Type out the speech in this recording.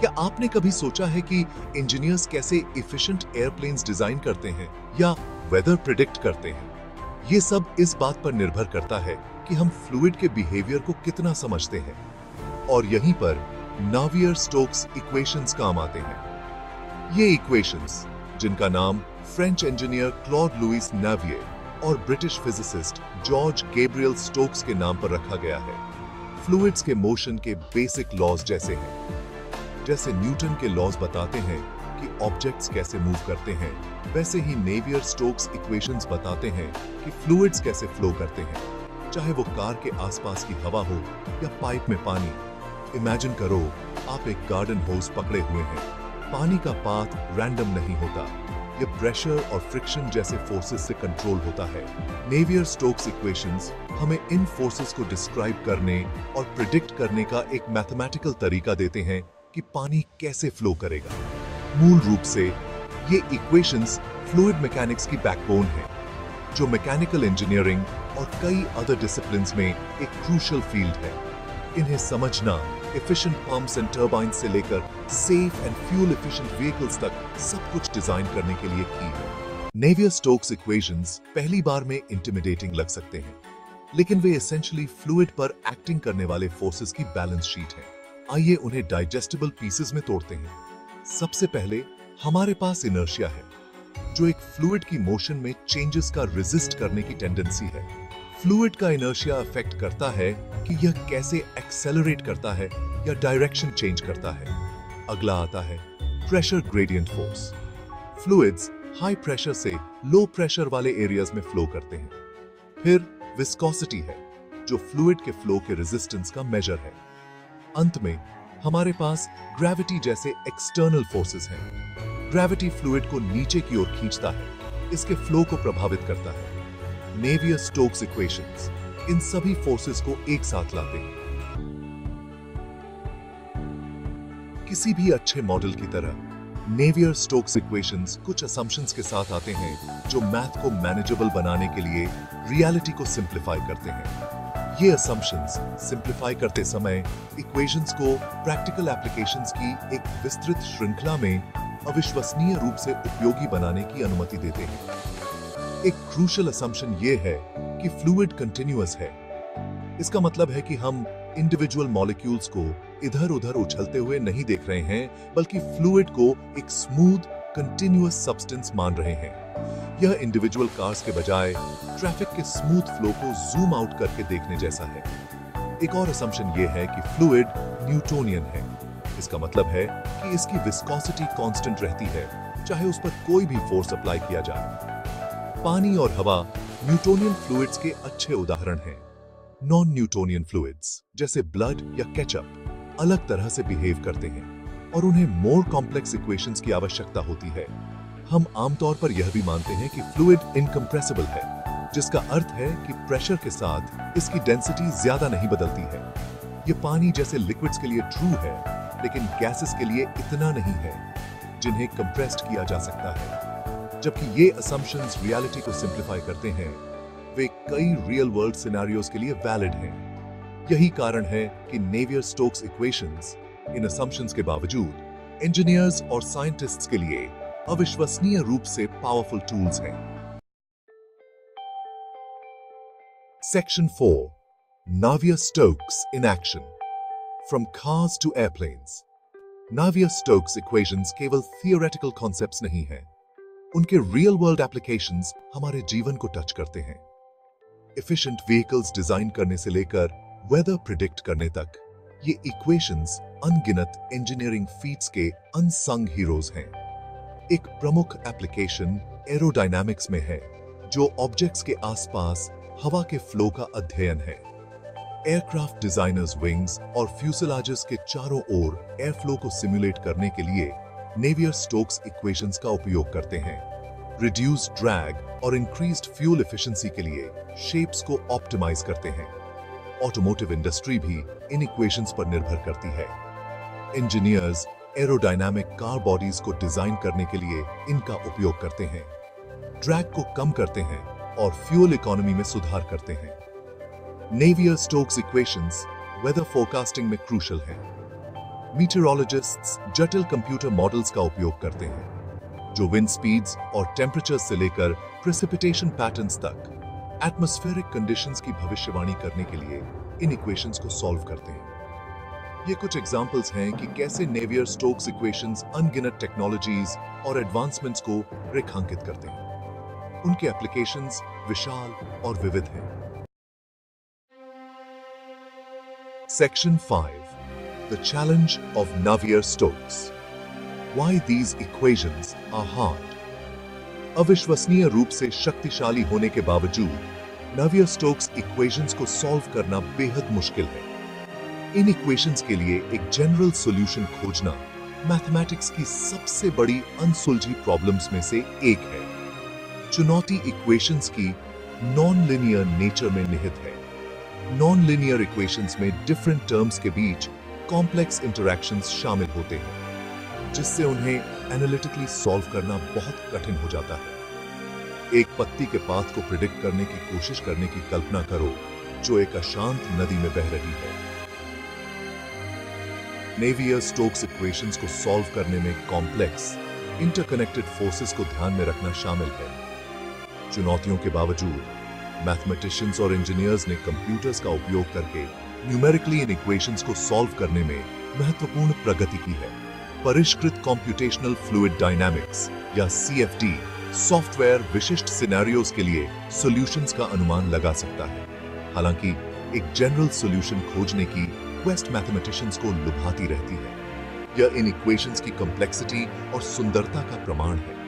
क्या आपने कभी सोचा है कि इंजीनियर्स कैसे एफिशिएंट एयरप्लेन्स डिजाइन करते हैं या वेदर प्रिडिक्ट करते हैं? ये सब इस बात पर निर्भर करता है कि हम फ्लूइड के बिहेवियर को कितना समझते हैं। और यहीं पर नावियर-स्टोक्स इक्वेशंस काम आते हैं। ये इक्वेशंस, जिनका नाम फ्रेंच इंजीनियर क्लॉड लुइस नावियर और British physicist George Gabriel Stokes के नाम पर रखा गया है, फ्लूइड्स के मोशन के बेसिक लॉज जैसे हैं। जैसे न्यूटन के लॉज बताते हैं कि ऑब्जेक्ट्स कैसे मूव करते हैं, वैसे ही नेवियर-स्टोक्स इक्वेशंस बताते हैं कि फ्लूइड्स कैसे फ्लो करते हैं, चाहे वो कार के आसपास की हवा हो या पाइप में पानी। इमेजिन करो, आप एक गार्डन होज पकड़े हुए हैं। पानी का पाथ रैंडम नहीं होता, ये प्रेशर और फ्रिक्शन जैसे फोर्सेस से कंट्रोल होता है। नेवियर-स्टोक्स इक्वेशंस हमें इन फोर्सेस को डिस्क्राइब करने और प्रिडिक्ट करने का एक मैथमेटिकल तरीका देते हैं कि पानी कैसे फ्लो करेगा। मूल रूप से ये इक्वेशंस फ्लूइड मैकेनिक्स की बैकबोन है, जो मैकेनिकल इंजीनियरिंग और कई अदर डिसिप्लिन्स में एक क्रूशियल फील्ड है। इन्हें समझना एफिशिएंट पंप्स एंड टर्बाइन्स से लेकर safe and fuel efficient vehicles तक सब कुछ डिजाइन करने के लिए की है। नेवियर-स्टोक्स इक्वेशंस पहली बार में इंटिमिडेटिंग लग सकते हैं, लेकिन वे एसेंशियली फ्लूइड पर एक्टिंग करने वाले फोर्सेस की बैलेंस शीट है। आइए उन्हें डाइजेस्टिबल पीसेस में तोड़ते हैं। सबसे पहले हमारे पास इनर्शिया है, जो एक फ्लूइड की मोशन में चेंजेस का रेजिस्ट करने की टेंडेंसी है। फ्लूइड का इनर्शिया अफेक्ट करता है कि यह कैसे एक्सेलरेट करता है या डायरेक्शन चेंज करता है। अगला आता है pressure gradient force. Fluids high pressure से लो प्रेशर वाले एरियाज में फ्लो करते हैं। फिर विस्कोसिटी है, जो फ्लूइड के फ्लो के रेजिस्टेंस का मेजर है। अंत में हमारे पास ग्रेविटी जैसे एक्सटर्नल फोर्सेस हैं। ग्रेविटी फ्लूइड को नीचे की ओर खींचता है, इसके फ्लो को प्रभावित करता है। नेवियर-स्टोक्स इक्वेशंस इन सभी फोर्सेस को एक साथ लाते हैं। किसी भी अच्छे मॉडल की तरह नेवियर-स्टोक्स इक्वेशंस कुछ असम्पशंस के साथ आते हैं, जो मैथ को मैनेजेबल बनाने के लिए रियलिटी को सिंप्लीफाई करते हैं। ये असम्पशंस सिंप्लीफाई करते समय इक्वेशंस को प्रैक्टिकल एप्लीकेशंस की एक विस्तृत श्रृंखला में अविश्वसनीय रूप से उपयोगी बनाने की अनुमति देते हैं। एक क्रूशियल असम्पशन ये है कि फ्लूइड कंटिन्यूअस है। इसका मतलब है कि हम इंडिविजुअल मॉलिक्यूल्स को इधर-उधर उछलते हुए नहीं देख रहे हैं, बल्कि फ्लूइड को एक स्मूथ कंटिन्यूअस सब्सटेंस मान रहे हैं। यह इंडिविजुअल कार्स के बजाय ट्रैफिक के स्मूथ फ्लो को जूम आउट करके देखने जैसा है। एक और असम्पशन यह है कि फ्लूइड न्यूटोनियन है। इसका मतलब है कि इसकी विस्कोसिटी कांस्टेंट रहती है, चाहे उस पर कोई भी फोर्स अप्लाई किया जाए। पानी और हवा न्यूटोनियन फ्लूइड्स के अच्छे उदाहरण हैं। नॉन न्यूटोनियन फ्लूइड्स जैसे ब्लड या केचप अलग तरह से बिहेव करते हैं और उन्हें मोर कॉम्प्लेक्स इक्वेशंस की आवश्यकता होती है। हम आमतौर पर यह भी मानते हैं कि फ्लूइड इनकम्प्रेसिबल है, जिसका अर्थ है कि प्रेशर के साथ इसकी डेंसिटी ज्यादा नहीं बदलती है। ये पानी जैसे लिक्विड्स के लिए ट्रू है, लेकिन गैसेस के लिए इतना नहीं है, जिन्हें कंप्रेस्ड किया जा सकता है। जबकि ये असम्पशंस रियलिटी को सिंप्लीफाई करते हैं, वे कई रियल वर्ल्ड सिनेरियोज के लिए वैलिड हैं। यही कारण है कि नेवियर-स्टोक्स इक्वेशंस इन असम्पशंस के बावजूद इंजीनियर्स और साइंटिस्ट्स के लिए अविश्वसनीय रूप से पावरफुल टूल्स हैं। Section 4 Navier Stokes in action, from cars to airplanes. Navier Stokes equations केवल थियोरेटिकल कॉन्सेप्ट्स नहीं हैं, उनके रियल वर्ल्ड एप्लीकेशंस हमारे जीवन को टच करते हैं। एफिशिएंट व्हीकल्स डिजाइन करने से लेकर वेदर प्रिडिक्ट करने तक, ये इक्वेशंस अनगिनत इंजीनियरिंग फीट्स के अनसंग हीरोज हैं। एक प्रमुख एप्लीकेशन एरोडायनामिक्स में है, जो ऑब्जेक्ट्स के आसपास हवा के फ्लो का अध्ययन है। एयरक्राफ्ट डिजाइनर्स विंग्स और फ्यूसलाजेस के चारों ओर एयर फ्लो को सिमुलेट करने के लिए नेवियर-स्टोक्स इक्वेशंस का उपयोग करते हैं। रिड्यूस्ड ड्रैग और इंक्रीज्ड फ्यूल एफिशिएंसी के लिए शेप्स को ऑप्टिमाइज करते हैं। ऑटोमोटिव इंडस्ट्री भी इन इक्वेशंस पर निर्भर करती है। इंजीनियर्स एरोडायनामिक कार बॉडीज को डिजाइन करने के लिए इनका उपयोग करते हैं, ड्रैग को कम करते हैं और फ्यूल इकोनॉमी में सुधार करते हैं। नेवियर-स्टोक्स इक्वेशंस वेदर फोरकास्टिंग में क्रूशियल हैं। मीटरोलॉजिस्ट्स जटिल कंप्यूटर मॉडल्स का उपयोग करते हैं जो विंड स्पीड्स और टेम्परेचर से लेकर प्रेसिपिटेशन पैटर्न्स तक एटमॉस्फेरिक कंडीशंस की भविष्यवाणी करने के लिए इन इक्वेशंस को सॉल्व करते हैं। ये कुछ एग्जांपल्स हैं कि कैसे नेवियर स्टोक्स इक्वेशंस अनगिनत टेक्नोलॉजीज और एडवांसमेंट्स को रेखांकित करते हैं। उनके एप्लीकेशंस विशाल और विविध हैं। Section 5 The challenge of Navier-Stokes. Why these equations are hard. अविश्वसनीय रूप से शक्तिशाली होने के बावजूद Navier-Stokes equations को सॉल्व करना बेहद मुश्किल है। इन इक्वेशंस के लिए एक जनरल सॉल्यूशन खोजना मैथमेटिक्स की सबसे बड़ी अनसुलझी प्रॉब्लम्स में से एक है। चुनौती इक्वेशंस की नॉन लिनियर नेचर में निहित है। नॉन लिनियर इक्वेशंस में डिफरेंट टर्म्स के बीच कॉम्प्लेक्स इंटरैक्शंस शामिल होते हैं जिससे उन्हें एनालिटिकली सॉल्व करना बहुत कठिन हो जाता है। एक पत्ती के पाथ को प्रिडिक्ट करने की कोशिश करने की कल्पना करो जो एक अशांत नदी में बह रही है। नेवियर-स्टोक्स इक्वेशंस को सॉल्व करने में कॉम्प्लेक्स इंटरकनेक्टेड फोर्सेस को ध्यान में रखना शामिल है। चुनौतियों के बावजूद मैथमेटिशियंस और इंजीनियर्स ने कंप्यूटर्स का उपयोग करके न्यूमेरिकली इन इक्वेशंस को सॉल्व करने में महत्वपूर्ण प्रगति की है। परिष्कृत कंप्यूटेशनल फ्लूइड डायनामिक्स या CFD सॉफ्टवेयर विशिष्ट सिनेरियोज के लिए सॉल्यूशंस का अनुमान लगा सकता है। हालांकि एक जनरल सॉल्यूशन खोजने की क्वेस्ट मैथमेटिशियंस को लुभाती रहती है। यह इन इक्वेशंस की कॉम्प्लेक्सिटी और सुंदरता का प्रमाण है।